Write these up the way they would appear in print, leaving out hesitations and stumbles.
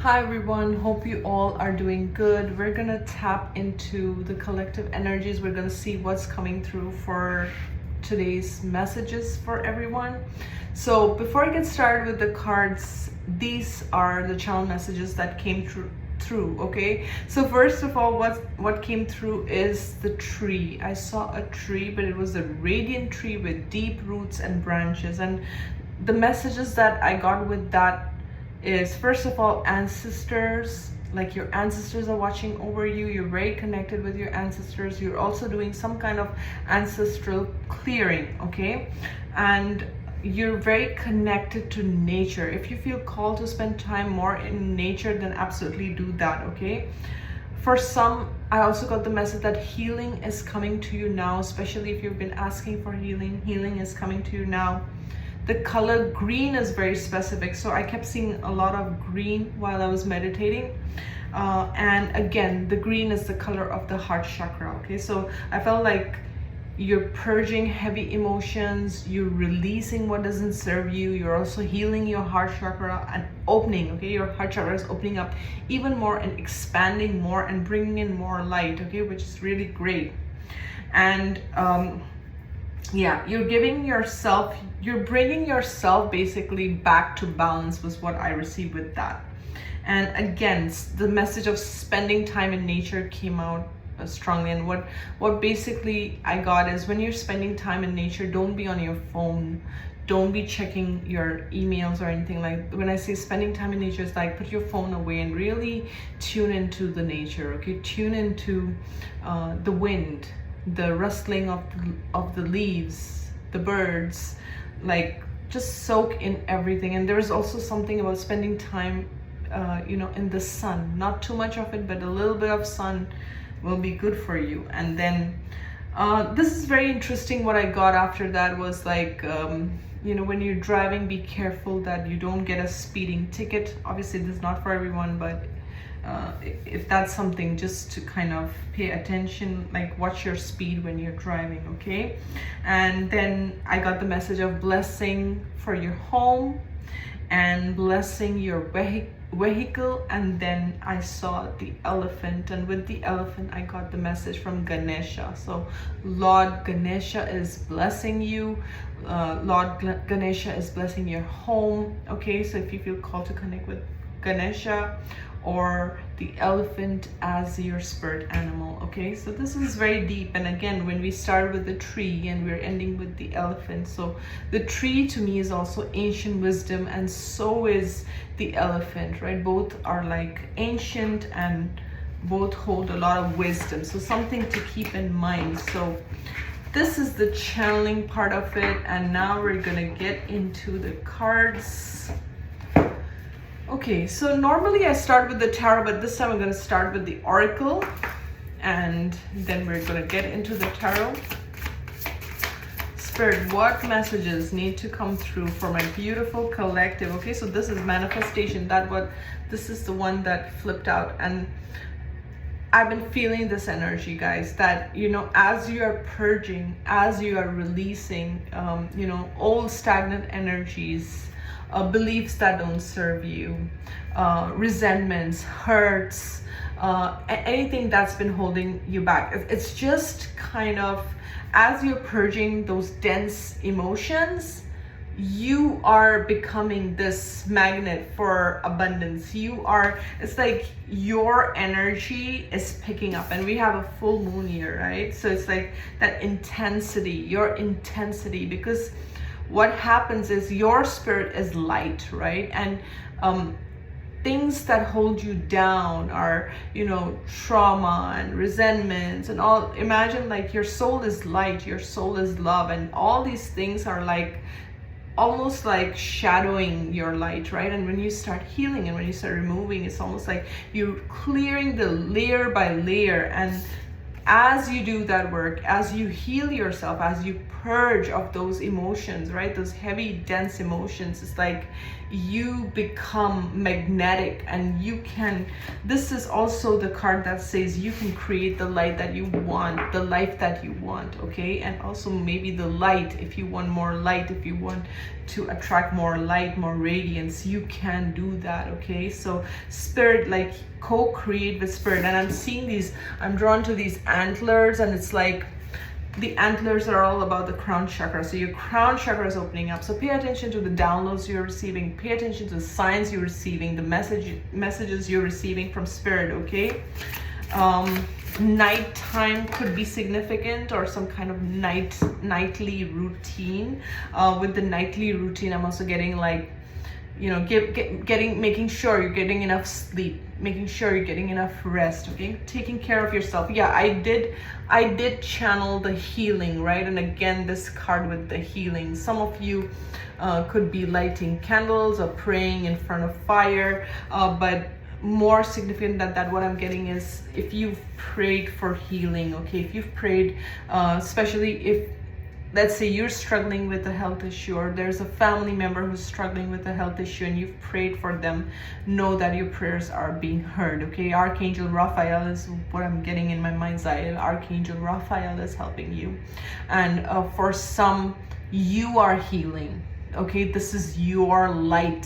Hi everyone, hope you all are doing good. We're gonna tap into the collective energies. We're gonna see what's coming through for today's messages for everyone. So before I get started with the cards, these are the channel messages that came through. Okay, so first of all, what came through is the tree. I saw a tree, but it was a radiant tree with deep roots and branches, and the messages that I got with that is, first of all, ancestors. Like, your ancestors are watching over you. You're very connected with your ancestors. You're also doing some kind of ancestral clearing, okay? And you're very connected to nature. If you feel called to spend time more in nature, then absolutely do that, okay? For some, I also got the message that healing is coming to you now, especially if you've been asking for healing. Healing is coming to you now. The color green is very specific, so I kept seeing a lot of green while I was meditating. And again, the green is the color of the heart chakra, okay? So I felt like you're purging heavy emotions, you're releasing what doesn't serve you, you're also healing your heart chakra and opening, okay? Your heart chakra is opening up even more and expanding more and bringing in more light, okay? Which is really great. And yeah, you're bringing yourself basically back to balance, was what I received with that. And again, the message of spending time in nature came out strongly. And what basically I got is, when you're spending time in nature, don't be on your phone, don't be checking your emails or anything. Like, when I say spending time in nature, it's like, put your phone away and really tune into the nature, okay? Tune into the wind, the rustling of the leaves, the birds, like, just soak in everything. And there's also something about spending time in the sun. Not too much of it, but a little bit of sun will be good for you. And then this is very interesting. What I got after that was like, when you're driving, be careful that you don't get a speeding ticket. Obviously this is not for everyone, but if that's something, just to kind of pay attention, like, watch your speed when you're driving, okay? And then I got the message of blessing for your home and blessing your vehicle. And then I saw the elephant, and with the elephant I got the message from Ganesha. So Lord Ganesha is blessing you. Lord Ganesha is blessing your home, okay? So if you feel called to connect with Ganesha or the elephant as your spirit animal, okay? So this is very deep. And again, when we start with the tree and we're ending with the elephant, so the tree to me is also ancient wisdom, and so is the elephant, right? Both are like ancient and both hold a lot of wisdom, so something to keep in mind. So this is the channeling part of it, and now we're gonna get into the cards. Okay, so normally I start with the tarot, but this time I'm going to start with the oracle, and then we're going to get into the tarot. Spirit, what messages need to come through for my beautiful collective? Okay, so this is manifestation. This is the one that flipped out, and I've been feeling this energy, guys, that, as you are purging, as you are releasing, old stagnant energies, beliefs that don't serve you, resentments, hurts, anything that's been holding you back. It's just kind of, as you're purging those dense emotions, you are becoming this magnet for abundance. It's like your energy is picking up, and we have a full moon here, right? So it's like that intensity, your intensity, because what happens is your spirit is light, right? And things that hold you down are, trauma and resentments and all. Imagine, like, your soul is light, your soul is love, and all these things are like almost like shadowing your light, right? And when you start healing and when you start removing, it's almost like you're clearing the layer by layer. And as you do that work, as you heal yourself, as you purge of those emotions, right? Those heavy, dense emotions, it's like you become magnetic, and you can, this is also the card that says you can create the light that you want, the life that you want, okay? And also maybe the light, if you want more light, if you want to attract more light, more radiance, you can do that, okay? So spirit, like, co-create with spirit. And I'm seeing these, I'm drawn to these antlers, and it's like the antlers are all about the crown chakra. So your crown chakra is opening up. So pay attention to the downloads you're receiving, pay attention to the signs you're receiving, the messages you're receiving from spirit, okay? Nighttime could be significant, or some kind of nightly routine. With the nightly routine, I'm also getting like, you know, making sure you're getting enough sleep, making sure you're getting enough rest, okay? Taking care of yourself. Yeah, I did channel the healing, right? And again, this card with the healing. Some of you could be lighting candles or praying in front of fire, but more significant than that, what I'm getting is if you've prayed for healing, okay? If you've prayed, especially if, let's say you're struggling with a health issue, or there's a family member who's struggling with a health issue and you've prayed for them, know that your prayers are being heard, okay? Archangel Raphael is what I'm getting in my mind's eye. Archangel Raphael is helping you. And for some, you are healing. Okay, this is your light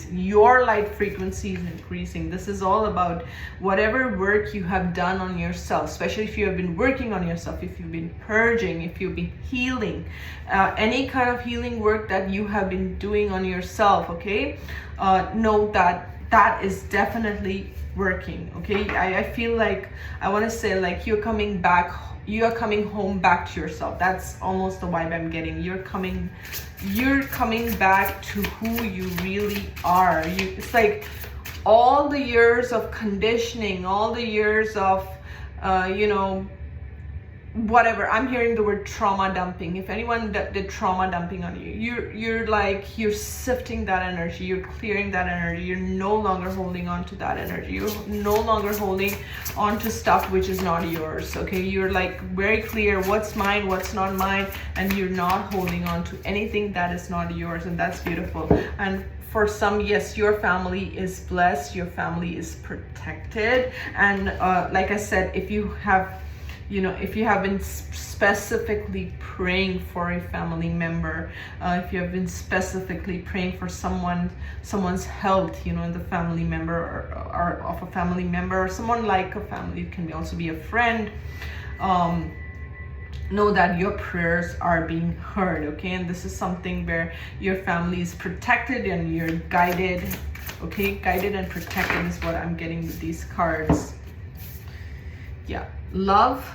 frequency is increasing. This is all about whatever work you have done on yourself, especially if you have been working on yourself, if you've been purging, if you've been healing, any kind of healing work that you have been doing on yourself, okay? Know that that is definitely working, okay? I feel like, I want to say like you're coming home back to yourself. That's almost the vibe I'm getting. You're coming back to who you really are. It's like all the years of conditioning, all the years of you know, whatever. I'm hearing the word trauma dumping. If anyone did trauma dumping on you, you're sifting that energy, you're clearing that energy. You're no longer holding on to that energy. You're no longer holding on to stuff which is not yours, okay? You're like very clear what's mine, what's not mine, and you're not holding on to anything that is not yours, and that's beautiful. And for some, yes, your family is blessed, your family is protected. And like I said, if you have, you know, if you have been specifically praying for a family member, if you have been specifically praying for someone's health, you know, in the family member, or of a family member, or someone like a family, it can also be a friend, know that your prayers are being heard, okay? And this is something where your family is protected and you're guided, okay? Guided and protected is what I'm getting with these cards. Yeah, love,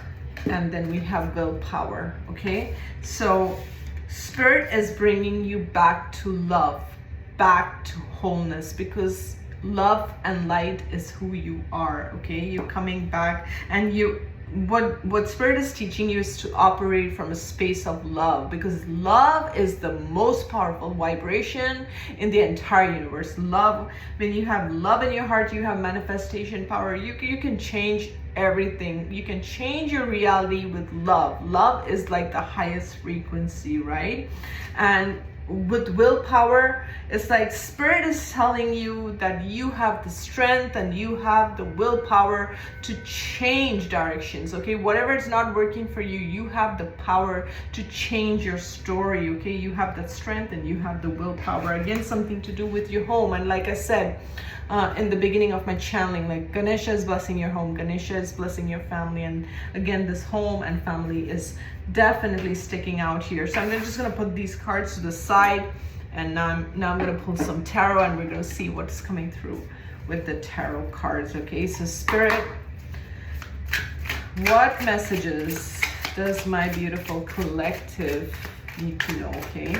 and then we have willpower, okay? So spirit is bringing you back to love, back to wholeness, because love and light is who you are, okay? You're coming back, and what spirit is teaching you is to operate from a space of love, because love is the most powerful vibration in the entire universe. Love, when you have love in your heart, you have manifestation power. You can change everything. You can change your reality with love. Love is like the highest frequency, right? And with willpower, it's like spirit is telling you that you have the strength and you have the willpower to change directions, okay? Whatever is not working for you, you have the power to change your story, okay? You have that strength and you have the willpower. Again, something to do with your home. And like I said in the beginning of my channeling, like Ganesha is blessing your home, Ganesha is blessing your family, and again, this home and family is definitely sticking out here. So I'm just gonna put these cards to the side, and now I'm gonna pull some tarot, and we're gonna see what's coming through with the tarot cards, okay? So spirit, what messages does my beautiful collective need to know, okay?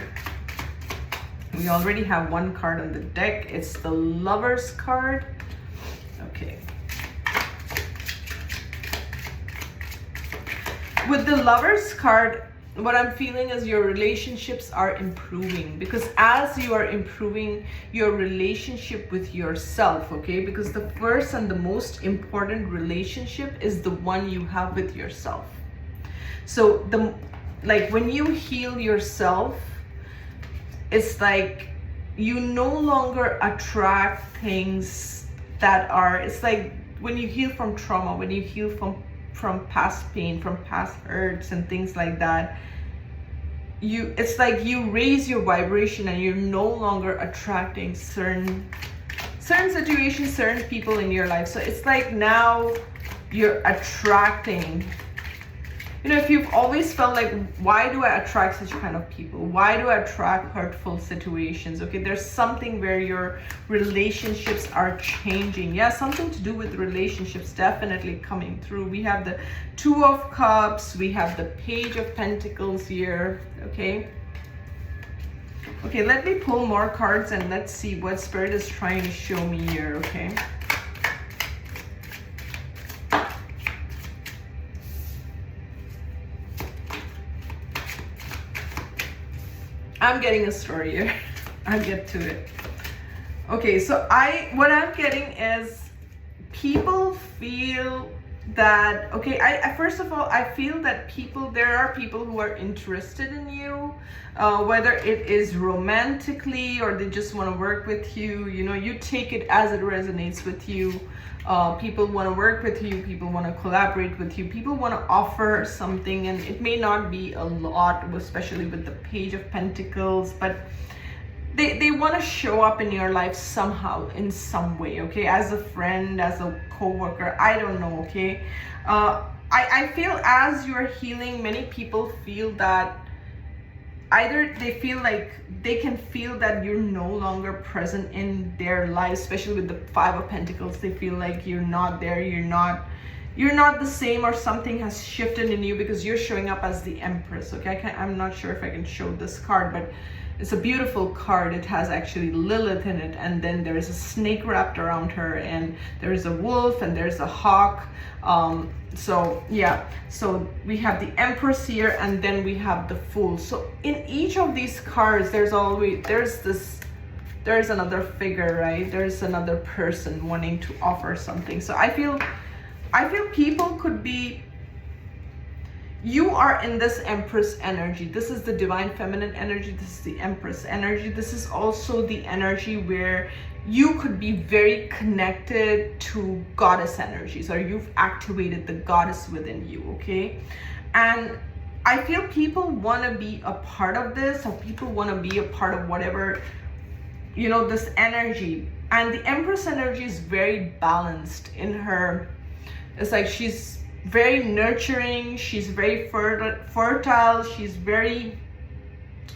We already have one card on the deck. It's the Lover's card. Okay. With the Lover's card, what I'm feeling is your relationships are improving, because as you are improving your relationship with yourself, okay? Because the first and the most important relationship is the one you have with yourself. So when you heal yourself, it's like you no longer attract things that are, it's like when you heal from trauma, when you heal from past pain, from past hurts and things like that, it's like you raise your vibration and you're no longer attracting certain situations, certain people in your life. So it's like now you're attracting, you know, if you've always felt like, why do I attract such kind of people? Why do I attract hurtful situations? Okay, there's something where your relationships are changing. Yeah, something to do with relationships definitely coming through. We have the Two of Cups, we have the Page of Pentacles here, okay? Okay, let me pull more cards and let's see what Spirit is trying to show me here, okay? I'm getting a story here. I'll get to it. Okay, so what I'm getting is people feel that, okay, first of all, I feel that there are people who are interested in you, whether it is romantically or they just want to work with you. You know, you take it as it resonates with you. People want to work with you, people want to collaborate with you, people want to offer something, and it may not be a lot, especially with the Page of Pentacles, but they want to show up in your life somehow, in some way, okay? As a friend, as a co-worker, I don't know, okay? I feel as you're healing, many people feel that either they feel like they can feel that you're no longer present in their lives, especially with the Five of Pentacles. They feel like you're not there, you're not the same, or something has shifted in you because you're showing up as the Empress, okay? I'm not sure if I can show this card, but it's a beautiful card. It has actually Lilith in it, and then there is a snake wrapped around her, and there is a wolf, and there's a hawk. So yeah, so we have the Empress here, and then we have the Fool. So in each of these cards, there's another figure, right? There's another person wanting to offer something. So I feel people could be, you are in this Empress energy. This is the Divine Feminine energy. This is the Empress energy. This is also the energy where you could be very connected to goddess energies, or you've activated the goddess within you, okay? And I feel people want to be a part of this, or people want to be a part of whatever, you know, this energy. And the Empress energy is very balanced in her. It's like she's very nurturing, she's very fertile, she's very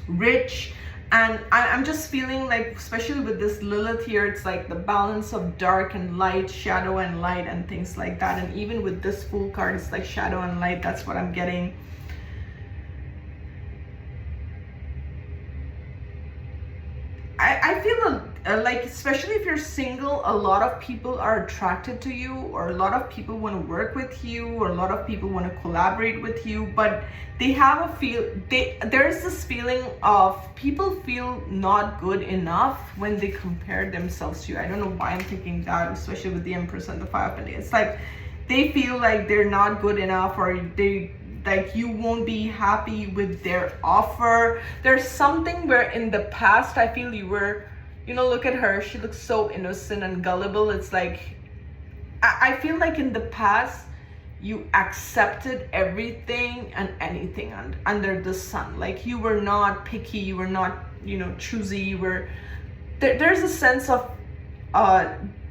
rich. And I'm just feeling like, especially with this Lilith here, it's like the balance of dark and light, shadow and light, and things like that. And even with this Fool card, it's like shadow and light. That's what I'm getting. I feel like, especially if you're single, a lot of people are attracted to you, or a lot of people want to work with you, or a lot of people want to collaborate with you, but they have there's this feeling of people feel not good enough when they compare themselves to you. I don't know why I'm thinking that, especially with the Empress and the Five of Pentacles. It's like they feel like they're not good enough, or like you won't be happy with their offer. There's something where in the past I feel you were, you know, look at her, she looks so innocent and gullible. It's like I feel like in the past you accepted everything and anything under the sun. Like you were not picky, you were not, you know, choosy. You were there's a sense of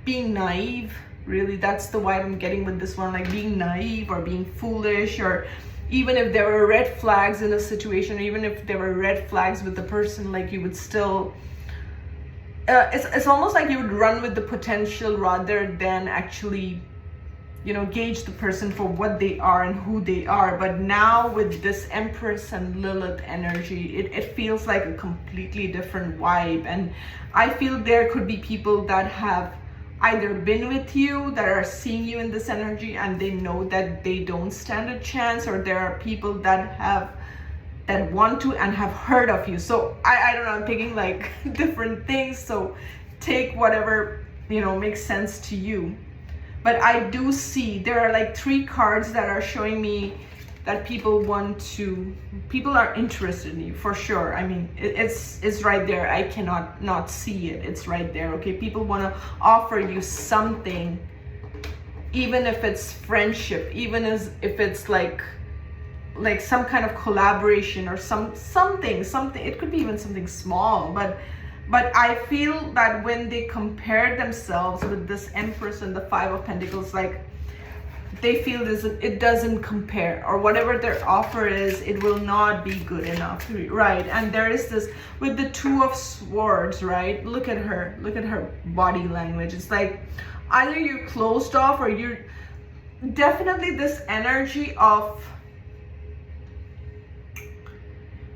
being naive, really. That's the vibe I'm getting with this one, like being naive or being foolish, or even if there were red flags in a situation, or even if there were red flags with the person, like you would still it's almost like you would run with the potential rather than actually, you know, gauge the person for what they are and who they are. But now with this Empress and Lilith energy, it feels like a completely different vibe. And I feel there could be people that have either been with you, that are seeing you in this energy, and they know that they don't stand a chance, or there are people that want to and have heard of you. So I don't know, I'm picking like different things, so take whatever, you know, makes sense to you. But I do see there are like 3 cards that are showing me that people are interested in you for sure. I mean, it's right there. I cannot not see it. It's right there. Okay, people want to offer you something, even if it's friendship, even if it's like some kind of collaboration or something. It could be even something small, but I feel that when they compare themselves with this Empress and the Five of Pentacles, like they feel it doesn't compare, or whatever their offer is, it will not be good enough, right? And there is this with the Two of Swords, right? Look at her body language. It's like either you're closed off, or you're definitely this energy of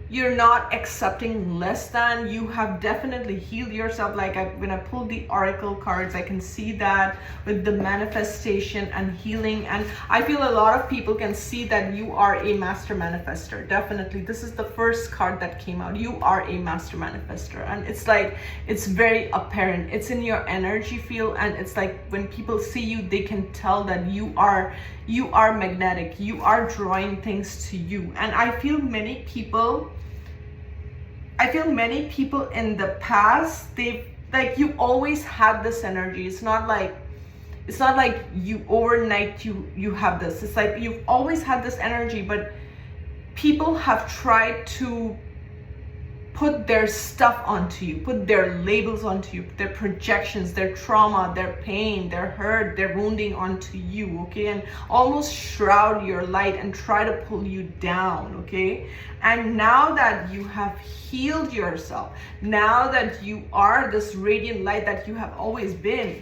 you're not accepting less than. You have definitely healed yourself. Like when I pulled the oracle cards, I can see that with the manifestation and healing. And I feel a lot of people can see that you are a master manifester. Definitely, this is the first card that came out. You are a master manifester, and it's like it's very apparent. It's in your energy field, and it's like when people see you, they can tell that you are magnetic. You are drawing things to you. And I feel many people in the past, you always had this energy. It's not like you overnight you have this. It's like you've always had this energy, but people have tried to put their stuff onto you, put their labels onto you, their projections, their trauma, their pain, their hurt, their wounding onto you, okay? And almost shroud your light and try to pull you down, okay? And now that you have healed yourself, now that you are this radiant light that you have always been,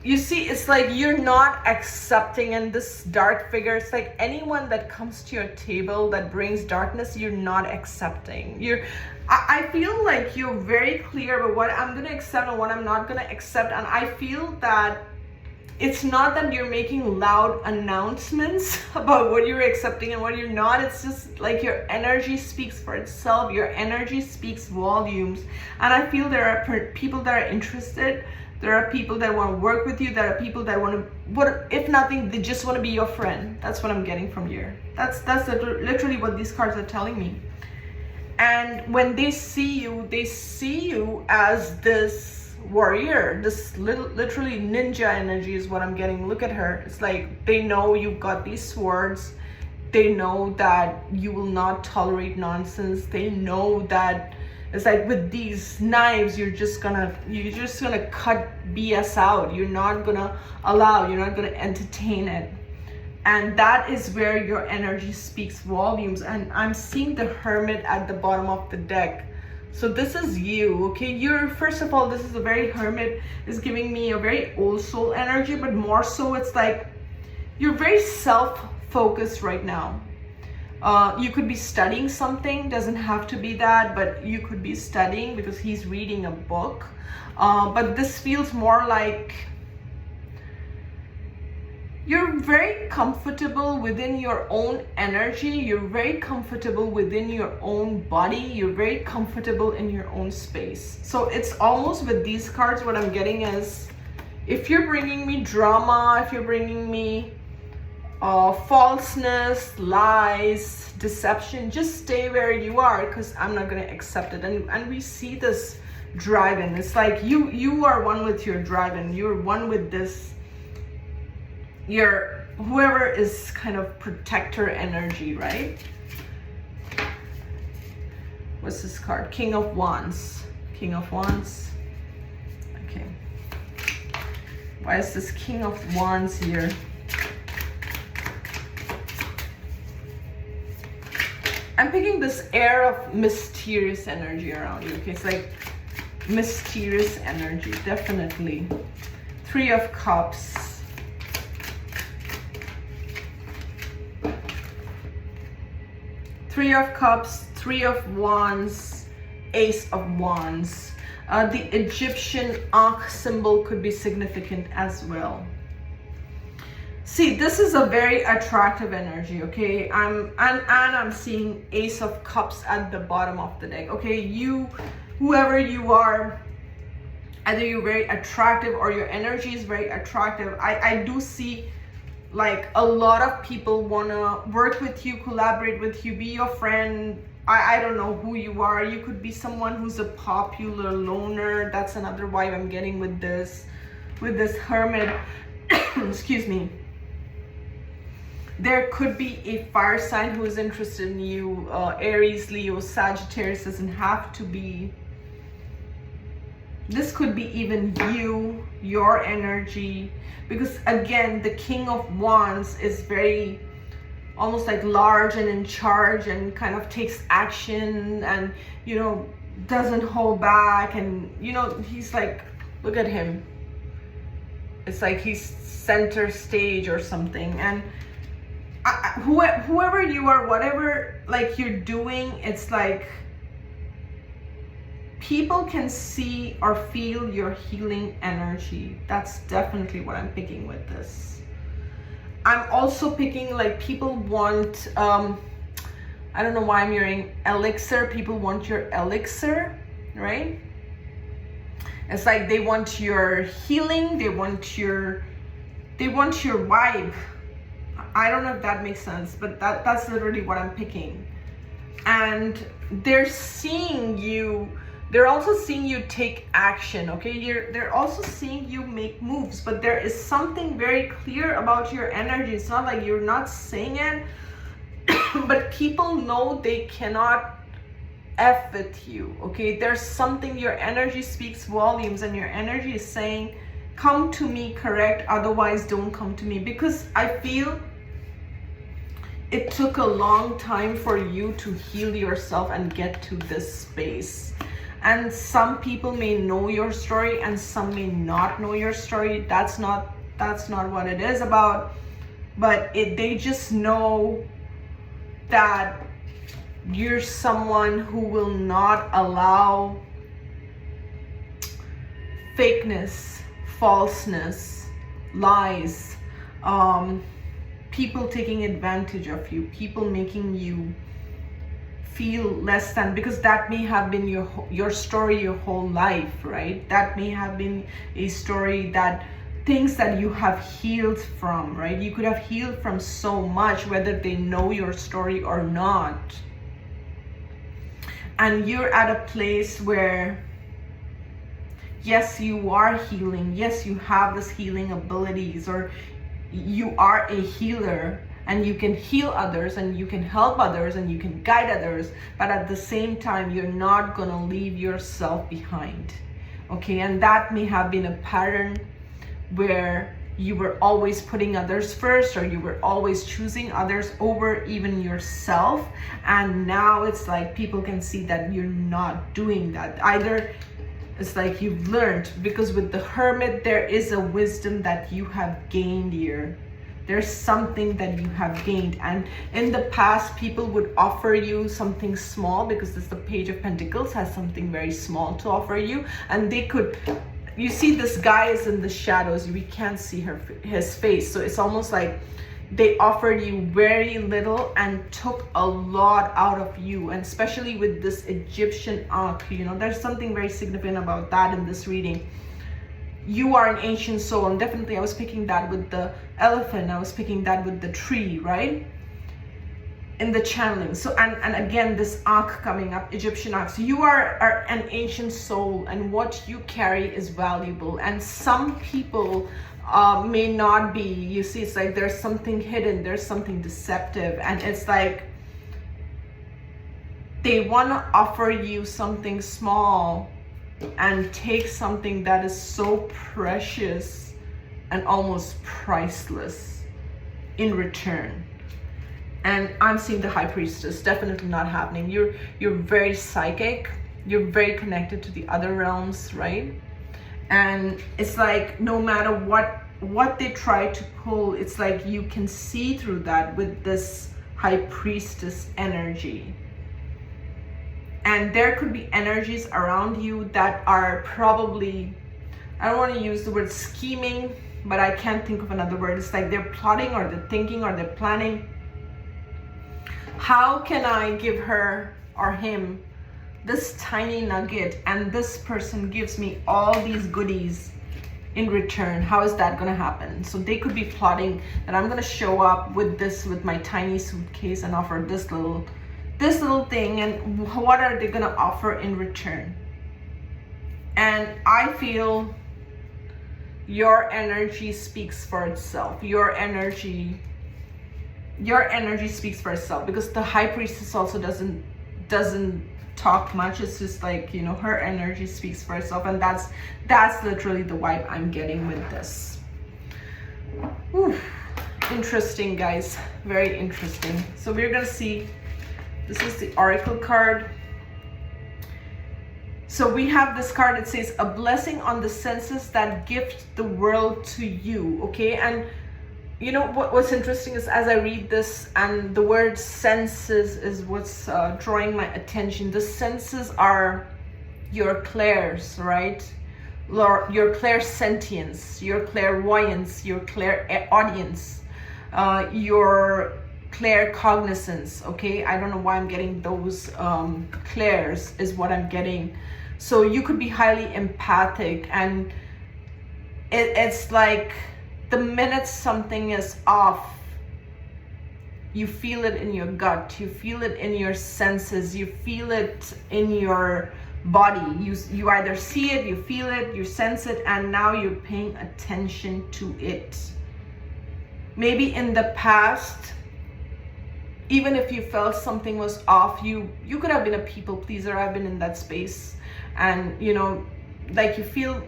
you see, it's like you're not accepting. And this dark figure, it's like anyone that comes to your table that brings darkness, you're not accepting. I feel like you're very clear about what I'm going to accept and what I'm not going to accept. And I feel that it's not that you're making loud announcements about what you're accepting and what you're not. It's just like your energy speaks for itself. Your energy speaks volumes. And I feel there are people that are interested. There are people that want to work with you. There are people that want to, if nothing, they just want to be your friend. That's what I'm getting from here. That's literally what these cards are telling me. And when they see you as this warrior, this literally ninja energy is what I'm getting. Look at her. It's like they know you've got these swords. They know that you will not tolerate nonsense. They know that it's like with these knives, you're just gonna cut BS out. You're not gonna entertain it. And that is where your energy speaks volumes. And I'm seeing the Hermit at the bottom of the deck. So this is you, okay? First of all, this is a very Hermit, is giving me a very old soul energy, but more so it's like you're very self-focused right now. You could be studying something, doesn't have to be that, but you could be studying because he's reading a book. But this feels more like you're very comfortable within your own energy. You're very comfortable within your own body. You're very comfortable in your own space. So it's almost with these cards, what I'm getting is, if you're bringing me drama, if you're bringing me falseness, lies, deception, just stay where you are, because I'm not going to accept it. And we see this dragon. It's like you are one with your dragon. You're one with this, your whoever is kind of protector energy, right? What's this card? King of Wands. King of Wands. Okay. Why is this King of Wands here? I'm picking this air of mysterious energy around you. Okay, it's like mysterious energy, definitely. Three of Cups. Three of Cups, Three of Wands, Ace of Wands. The Egyptian Ankh symbol could be significant as well. See, this is a very attractive energy, okay? I'm seeing Ace of Cups at the bottom of the deck, okay? Whoever you are, either you're very attractive or your energy is very attractive. I do see like a lot of people want to work with you, collaborate with you, be your friend. I don't know who you are. You could be someone who's a popular loner. That's another vibe I'm getting with this hermit. Excuse me. There could be a fire sign who is interested in you. Aries, Leo, Sagittarius, doesn't have to be. This could be even you, your energy, because again, the King of Wands is very almost like large and in charge and kind of takes action and, you know, doesn't hold back. And, you know, he's like, look at him. It's like he's center stage or something. And whoever you are, whatever like you're doing, it's like people can see or feel your healing energy. That's definitely what I'm picking with this. I'm also picking like people want, I don't know why I'm hearing elixir. People want your elixir, right? It's like they want your healing. They want your vibe. I don't know if that makes sense, but that's literally what I'm picking. And they're seeing you. They're also seeing you take action, okay? They're also seeing you make moves, but there is something very clear about your energy. It's not like you're not saying it, but people know they cannot F with you, okay? There's something, your energy speaks volumes, and your energy is saying, come to me, correct? Otherwise, don't come to me. Because I feel it took a long time for you to heal yourself and get to this space. And some people may know your story and some may not know your story. That's not what it is about. But they just know that you're someone who will not allow fakeness, falseness, lies, people taking advantage of you, people making you feel less than, because that may have been your story your whole life, right? That may have been a story, that things that you have healed from, right? You could have healed from so much, whether they know your story or not. And you're at a place where, yes, you are healing. Yes, you have this healing abilities, or you are a healer. And you can heal others, and you can help others, and you can guide others. But at the same time, you're not going to leave yourself behind. Okay, and that may have been a pattern where you were always putting others first, or you were always choosing others over even yourself. And now it's like people can see that you're not doing that. Either it's like you've learned, because with the Hermit, there is a wisdom that you have gained here. There's something that you have gained. And in the past, people would offer you something small, because this, the Page of Pentacles has something very small to offer you. And they could, you see this guy is in the shadows. We can't see his face. So it's almost like they offered you very little and took a lot out of you. And especially with this Egyptian Ankh, you know, there's something very significant about that in this reading. You are an ancient soul, and definitely I was picking that with the elephant, I was picking that with the tree, right? In the channeling. So, and again, this Ankh coming up, Egyptian Ankh. So you are an ancient soul, and what you carry is valuable. And some people may not be, you see, it's like there's something hidden, there's something deceptive, and it's like they want to offer you something small and take something that is so precious and almost priceless in return. And I'm seeing the High Priestess, definitely not happening. You're very psychic, you're very connected to the other realms, right? And it's like no matter what they try to pull, it's like you can see through that with this High Priestess energy. And there could be energies around you that are probably, I don't want to use the word scheming, but I can't think of another word. It's like they're plotting, or they're thinking, or they're planning. How can I give her or him this tiny nugget, and this person gives me all these goodies, in return? How is that going to happen? So they could be plotting that I'm going to show up with my tiny suitcase and offer this little thing, and what are they going to offer in return? And I feel your energy speaks for itself. Your energy speaks for itself, because the High Priestess also doesn't talk much. It's just like, you know, her energy speaks for itself, and that's literally the vibe I'm getting with this. Ooh, interesting, guys, very interesting. So we're gonna see, this is the Oracle card. So we have this card, it says, a blessing on the senses that gift the world to you. Okay, and you know what's interesting is, as I read this, and the word senses is what's drawing my attention. The senses are your clairs, right? Your clairsentience, your clairvoyance, your clairaudience, your claircognizance. Okay, I don't know why I'm getting those clairs is what I'm getting. So you could be highly empathic, and it's like the minute something is off, you feel it in your gut, you feel it in your senses, you feel it in your body. You either see it, you feel it, you sense it, and now you're paying attention to it. Maybe in the past, even if you felt something was off, you could have been a people pleaser. I've been in that space, and you know, like, you feel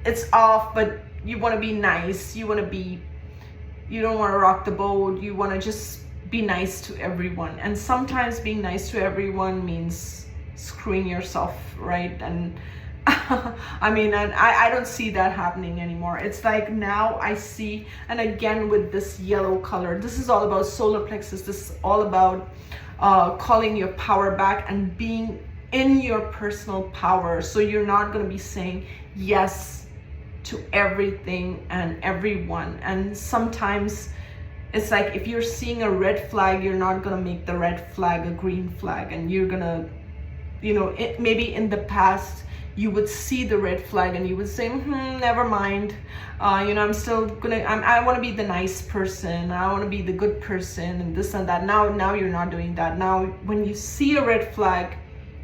it's off, but you want to be nice, you don't want to rock the boat, you want to just be nice to everyone. And sometimes being nice to everyone means screwing yourself, right? And I mean, and I don't see that happening anymore. It's like now I see, and again with this yellow color, this is all about solar plexus. This is all about calling your power back and being in your personal power. So you're not going to be saying yes to everything and everyone. And sometimes it's like, if you're seeing a red flag, you're not going to make the red flag a green flag, and you're going to, you know, maybe in the past you would see the red flag and you would say, never mind, you know, I'm still gonna, I want to be the nice person, I want to be the good person, and this and that. Now you're not doing that. Now when you see a red flag,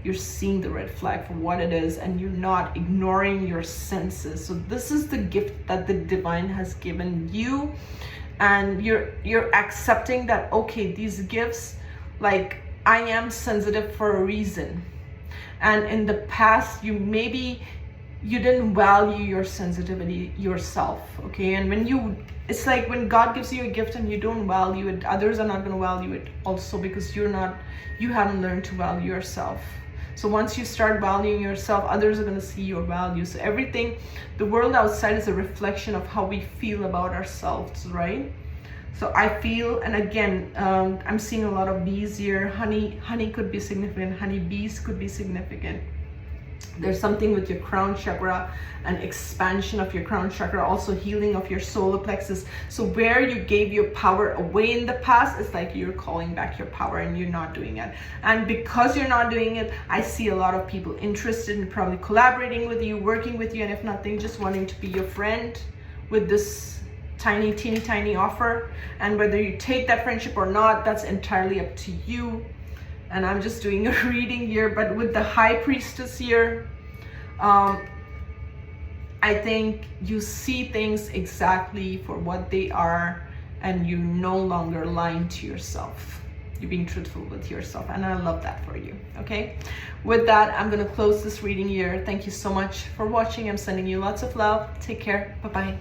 you're seeing the red flag for what it is, and you're not ignoring your senses. So this is the gift that the divine has given you, and you're accepting that, okay, these gifts, like, I am sensitive for a reason. And in the past, you didn't value your sensitivity yourself, okay? And it's like when God gives you a gift and you don't value it, others are not going to value it also, because you haven't learned to value yourself. So once you start valuing yourself, others are going to see your value. So everything, the world outside is a reflection of how we feel about ourselves, right? So I feel, and again, I'm seeing a lot of bees here. Honey could be significant. Honey bees could be significant. There's something with your crown chakra, an expansion of your crown chakra, also healing of your solar plexus. So where you gave your power away in the past, it's like you're calling back your power and you're not doing it. And because you're not doing it, I see a lot of people interested in probably collaborating with you, working with you, and if nothing, just wanting to be your friend with this teeny tiny offer. And whether you take that friendship or not, that's entirely up to you. And I'm just doing a reading here, but with the High Priestess here, I think you see things exactly for what they are, and you're no longer lying to yourself. You're being truthful with yourself, and I love that for you. Okay, with that, I'm gonna close this reading here. Thank you so much for watching. I'm sending you lots of love. Take care. Bye-bye.